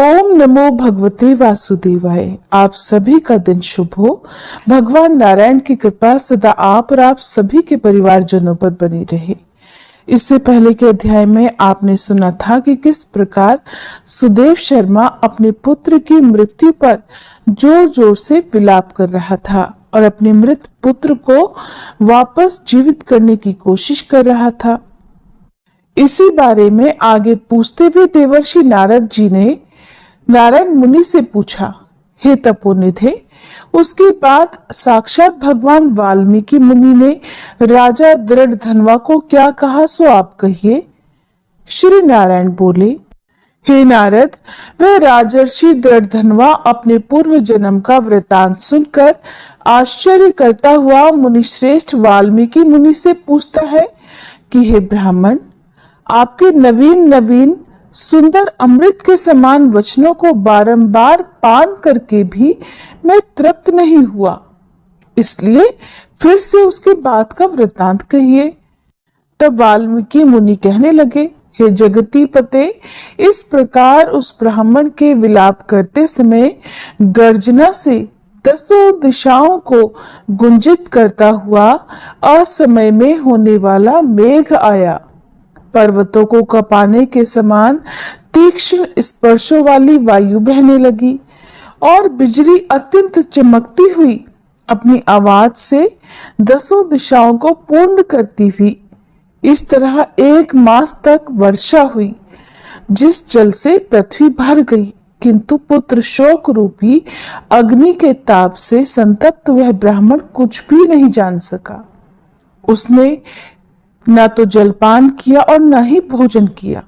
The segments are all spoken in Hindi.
ओम नमो भगवते वासुदेवाय। आप सभी का दिन शुभ हो। भगवान नारायण की कृपा सदा आप और आप सभी के परिवारजनों पर बनी रहे। इससे पहले के अध्याय में आपने सुना था कि किस प्रकार सुदेव शर्मा अपने पुत्र की मृत्यु पर जोर जोर से विलाप कर रहा था और अपने मृत पुत्र को वापस जीवित करने की कोशिश कर रहा था। इसी बारे में आगे पूछते हुए देवर्षि नारद जी ने नारायण मुनि से पूछा, हे तपोनिधे। उसके बाद साक्षात भगवान वाल्मीकि मुनि ने राजा दृढ़धनवा को क्या कहा सो आप कहिए। श्री नारायण बोले, हे नारद, वह राजर्षि दृढ़धनवा अपने पूर्व जन्म का वृतांत सुनकर आश्चर्य करता हुआ मुनि श्रेष्ठ वाल्मीकि मुनि से पूछता है कि हे ब्राह्मण, आपके नवीन नवीन सुंदर अमृत के समान वचनों को बारंबार पान करके भी मैं तृप्त नहीं हुआ, इसलिए फिर से उसके बाद का वृतांत कहिए। तब वाल्मीकि मुनि कहने लगे, हे जगती पते, इस प्रकार उस ब्राह्मण के विलाप करते समय गर्जना से दसों दिशाओं को गुंजित करता हुआ असमय में होने वाला मेघ आया। पर्वतों को कपाने के समान तीक्ष्ण स्पर्शों वाली वायु बहने लगी और बिजली अत्यंत चमकती हुई अपनी आवाज से दसों दिशाओं को पूर्ण करती हुई इस तरह 1 मास तक वर्षा हुई, जिस जल से पृथ्वी भर गई, किंतु पुत्र शोक रूपी अग्नि के ताप से संतप्त वह ब्राह्मण कुछ भी नहीं जान सका। उसने न तो जलपान किया और न ही भोजन किया,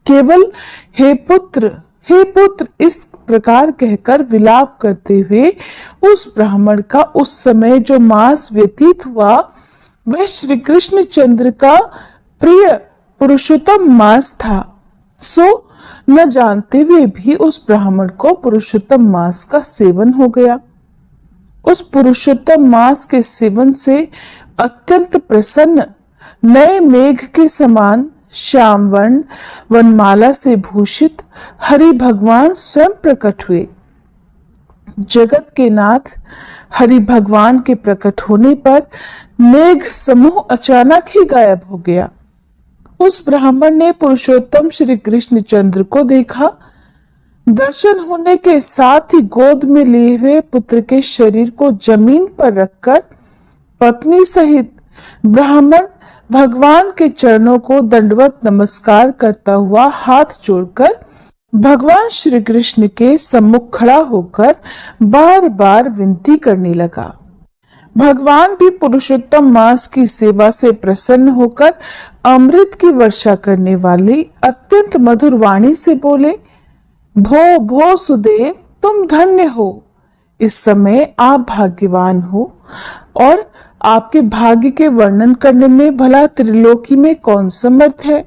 केवल हे पुत्र, हे पुत्र इस प्रकार कहकर विलाप करते हुए उस ब्राह्मण का उस समय जो मास व्यतीत हुआ वह श्री कृष्ण चंद्र का प्रिय पुरुषोत्तम मास था। सो न जानते हुए भी उस ब्राह्मण को पुरुषोत्तम मास का सेवन हो गया। उस पुरुषोत्तम मास के सेवन से अत्यंत प्रसन्न नए मेघ के समान श्यामवर्ण वनमाला से भूषित हरि भगवान स्वयं प्रकट हुए। जगत के नाथ हरि भगवान के प्रकट होने पर मेघ समूह अचानक ही गायब हो गया। उस ब्राह्मण ने पुरुषोत्तम श्री कृष्ण चंद्र को देखा। दर्शन होने के साथ ही गोद में लिए हुए पुत्र के शरीर को जमीन पर रखकर पत्नी सहित ब्राह्मण भगवान के चरणों को दंडवत नमस्कार करता हुआ हाथ जोड़कर भगवान श्री कृष्ण के सम्मुख खड़ा होकर बार बार विनती करने लगा। भगवान भी पुरुषोत्तम मास की सेवा से प्रसन्न होकर अमृत की वर्षा करने वाली अत्यंत मधुर वाणी से बोले, भो भो सुदेव, तुम धन्य हो। इस समय आप भाग्यवान हो और आपके भाग्य के वर्णन करने में भला त्रिलोकी में कौन समर्थ है।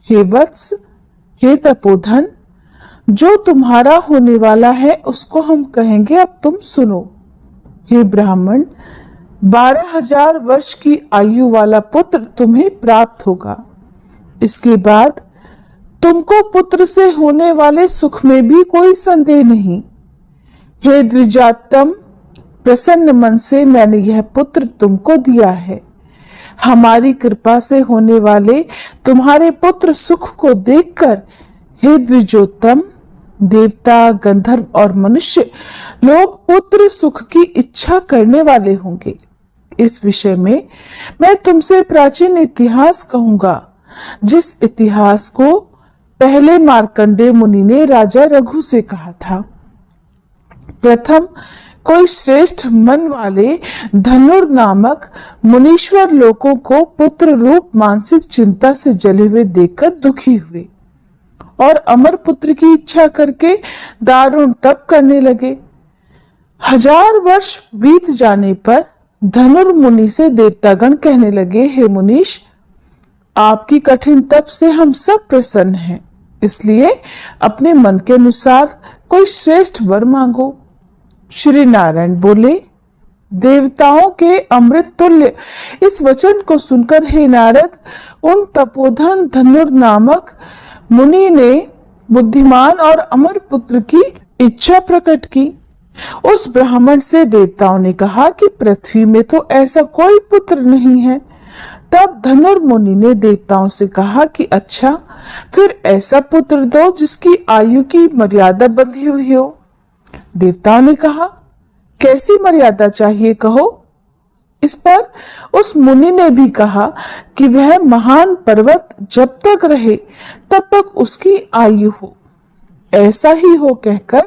हे वत्स, हे तपोधन, जो तुम्हारा होने वाला है उसको हम कहेंगे, अब तुम सुनो। हे ब्राह्मण, 12,000 वर्ष की आयु वाला पुत्र तुम्हें प्राप्त होगा। इसके बाद तुमको पुत्र से होने वाले सुख में भी कोई संदेह नहीं। हे द्विजातम, प्रसन्न मन से मैंने यह पुत्र तुमको दिया है। हमारी कृपा से होने वाले तुम्हारे पुत्र सुख को देखकर हे द्विजोत्तम, देवता, गंधर्व और मनुष्य लोग पुत्र सुख की इच्छा करने वाले होंगे। इस विषय में मैं तुमसे प्राचीन इतिहास कहूंगा, जिस इतिहास को पहले मार्कंडेय मुनि ने राजा रघु से कहा था। प्रथम कोई श्रेष्ठ मन वाले धनुर नामक मुनीश्वर लोगों को पुत्र रूप मानसिक चिंता से जले हुए देखकर दुखी हुए और अमर पुत्र की इच्छा करके दारुण तप करने लगे। 1000 वर्ष बीत जाने पर धनुर मुनि से देवतागण कहने लगे, हे मुनीश, आपकी कठिन तप से हम सब प्रसन्न हैं, इसलिए अपने मन के अनुसार कोई श्रेष्ठ वर मांगो। श्री नारायण बोले, देवताओं के अमृत तुल्य इस वचन को सुनकर हे नारद, उन तपोधन धनुर नामक मुनि ने बुद्धिमान और अमर पुत्र की इच्छा प्रकट की। उस ब्राह्मण से देवताओं ने कहा कि पृथ्वी में तो ऐसा कोई पुत्र नहीं है। तब धनुर्मुनि ने देवताओं से कहा कि अच्छा, फिर ऐसा पुत्र दो जिसकी आयु की मर्यादा बंधी हुई हो। देवताओं ने कहा, कैसी मर्यादा चाहिए कहो। इस पर उस मुनि ने भी कहा कि वह महान पर्वत जब तक रहे तब तक उसकी आयु हो। ऐसा ही हो कहकर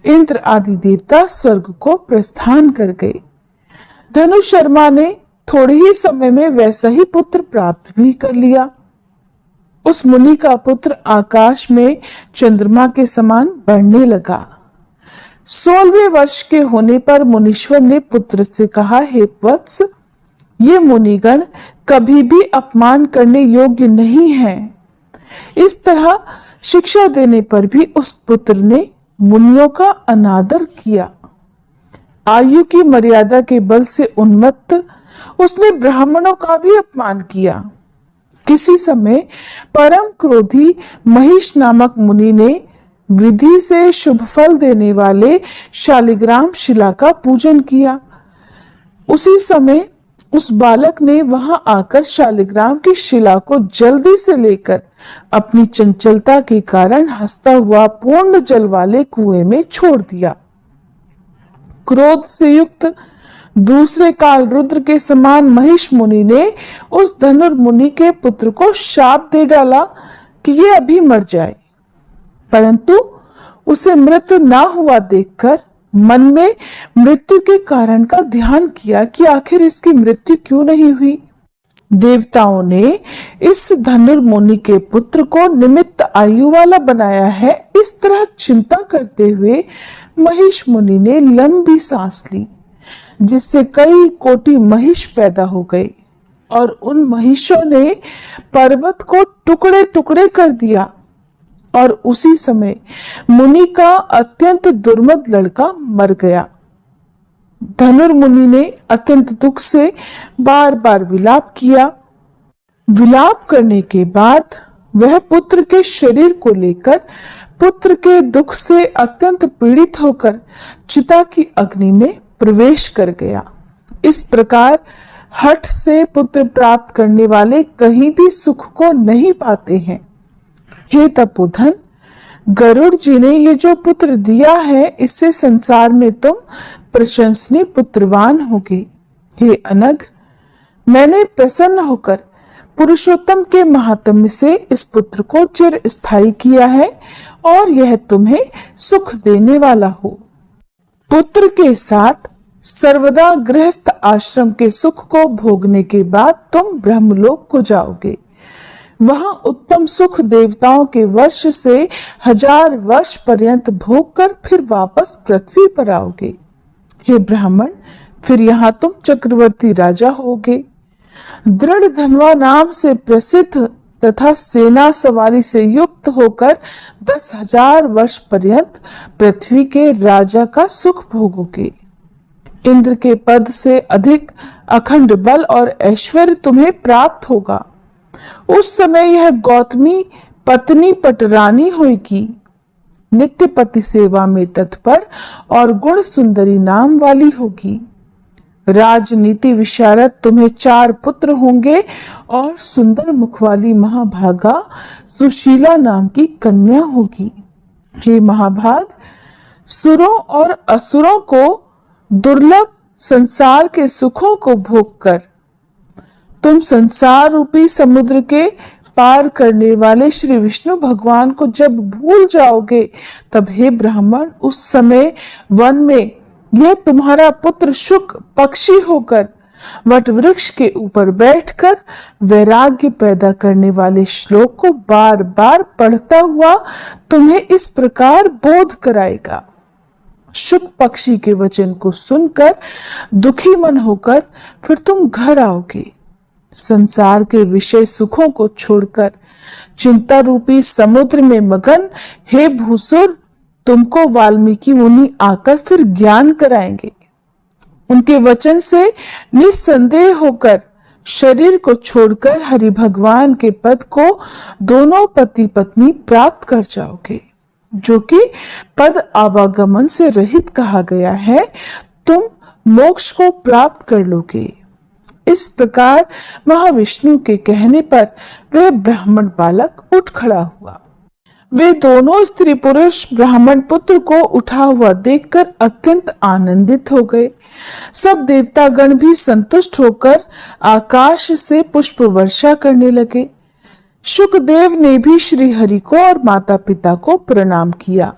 इंद्र आदि देवता स्वर्ग को प्रस्थान कर गए। धनु शर्मा ने थोड़े ही समय में वैसा ही पुत्र प्राप्त भी कर लिया। उस मुनि का पुत्र आकाश में चंद्रमा के समान बढ़ने लगा। 16वें वर्ष के होने पर मुनीश्वर ने पुत्र से कहा, हे वत्स, ये मुनिगण कभी भी अपमान करने योग्य नहीं हैं। इस तरह शिक्षा देने पर भी उस पुत्र ने मुनियों का अनादर किया। आयु की मर्यादा के बल से उन्मत्त उसने ब्राह्मणों का भी अपमान किया। किसी समय परम क्रोधी महिष नामक मुनि ने विधि से शुभ फल देने वाले शालिग्राम शिला का पूजन किया। उसी समय उस बालक ने वहां आकर शालिग्राम की शिला को जल्दी से लेकर अपनी चंचलता के कारण हंसता हुआ पूर्ण जल वाले कुएं में छोड़ दिया। क्रोध से युक्त दूसरे काल रुद्र के समान महिष मुनि ने उस धनुर्मुनि के पुत्र को शाप दे डाला कि ये अभी मर जाए। परंतु उसे मृत ना हुआ देखकर मन में मृत्यु के कारण का ध्यान किया कि आखिर इसकी मृत्यु क्यों नहीं हुई। देवताओं ने इस धनुर्मुनि के पुत्र को निमित्त आयु वाला बनाया है। इस तरह चिंता करते हुए महिष मुनि ने लंबी सांस ली, जिससे कई कोटि महिष पैदा हो गए और उन महिषों ने पर्वत को टुकड़े टुकड़े कर दिया। और उसी समय मुनि का अत्यंत दुर्मद लड़का मर गया। धनुर्मुनि ने अत्यंत दुख से बार बार विलाप किया। विलाप करने के बाद वह पुत्र के शरीर को लेकर पुत्र के दुख से अत्यंत पीड़ित होकर चिता की अग्नि में प्रवेश कर गया। इस प्रकार हठ से पुत्र प्राप्त करने वाले कहीं भी सुख को नहीं पाते हैं। हे तपोधन, गरुड़ जी ने ये जो पुत्र दिया है, इससे संसार में तुम प्रशंसनीय पुत्रवान होगे। हे अनघ, मैंने प्रसन्न होकर पुरुषोत्तम के महात्म्य से इस पुत्र को चिर स्थायी किया है और यह तुम्हें सुख देने वाला हो। पुत्र के साथ सर्वदा गृहस्थ आश्रम के सुख को भोगने के बाद तुम ब्रह्मलोक को जाओगे। वहां उत्तम सुख देवताओं के वर्ष से 1000 वर्ष पर्यंत भोग कर फिर वापस पृथ्वी पर आओगे। हे ब्राह्मण, फिर यहाँ तुम चक्रवर्ती राजा होगे। दृढ़ धनवा नाम से प्रसिद्ध तथा सेना सवारी से युक्त होकर 10,000 वर्ष पर्यंत पृथ्वी के राजा का सुख भोगोगे। इंद्र के पद से अधिक अखंड बल और ऐश्वर्य तुम्हें प्राप्त होगा। उस समय यह गौतमी पत्नी पटरानी होगी, नित्य पति सेवा में तत्पर और गुण सुंदरी नाम वाली होगी। राजनीति विशारद तुम्हें 4 पुत्र होंगे और सुंदर मुख वाली महाभागा सुशीला नाम की कन्या होगी। हे महाभाग, सुरों और असुरों को दुर्लभ संसार के सुखों को भोगकर तुम संसार रूपी समुद्र के पार करने वाले श्री विष्णु भगवान को जब भूल जाओगे, तब हे ब्राह्मण, उस समय वन में यह तुम्हारा पुत्र शुक पक्षी होकर वट वृक्ष के ऊपर बैठकर वैराग्य पैदा करने वाले श्लोक को बार बार पढ़ता हुआ तुम्हें इस प्रकार बोध कराएगा। शुक पक्षी के वचन को सुनकर दुखी मन होकर फिर तुम घर आओगे। संसार के विषय सुखों को छोड़कर चिंता रूपी समुद्र में मगन हे भूसुर, तुमको वाल्मीकि मुनि आकर फिर ज्ञान कराएंगे। उनके वचन से निस्संदेह होकर शरीर को छोड़कर हरि भगवान के पद को दोनों पति पत्नी प्राप्त कर जाओगे, जो कि पद आवागमन से रहित कहा गया है। तुम मोक्ष को प्राप्त कर लोगे। इस प्रकार महाविष्णु के कहने पर वह ब्राह्मण बालक उठ खड़ा हुआ। वे दोनों स्त्री पुरुष ब्राह्मण पुत्र को उठा हुआ देखकर अत्यंत आनंदित हो गए। सब देवतागण भी संतुष्ट होकर आकाश से पुष्प वर्षा करने लगे। शुकदेव ने भी श्री हरि को और माता पिता को प्रणाम किया।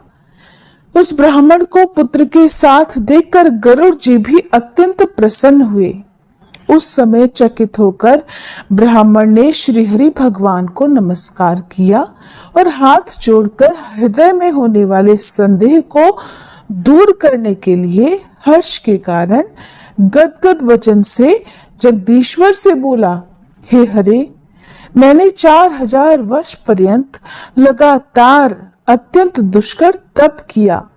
उस ब्राह्मण को पुत्र के साथ देखकर गरुड़ जी भी अत्यंत प्रसन्न हुए। उस समय चकित होकर ब्राह्मण ने श्री हरि भगवान को नमस्कार किया और हाथ जोड़कर हृदय में होने वाले संदेह को दूर करने के लिए हर्ष के कारण गदगद वचन से जगदीश्वर से बोला, हे हरे, मैंने 4000 वर्ष पर्यंत लगातार अत्यंत दुष्कर तप किया।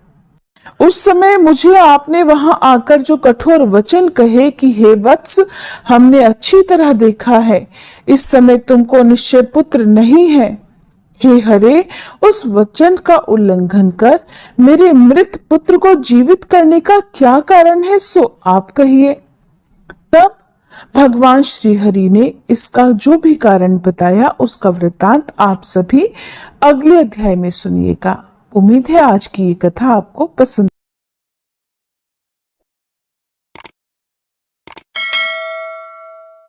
उस समय मुझे आपने वहां आकर जो कठोर वचन कहे कि हे वत्स, हमने अच्छी तरह देखा है, इस समय तुमको निश्चय पुत्र नहीं है। हे हरे, उस वचन का उल्लंघन कर मेरे मृत पुत्र को जीवित करने का क्या कारण है, सो आप कहिए। तब भगवान श्री हरि ने इसका जो भी कारण बताया उसका वृतांत आप सभी अगले अध्याय में सुनिएगा। उम्मीद है आज की ये कथा आपको पसंद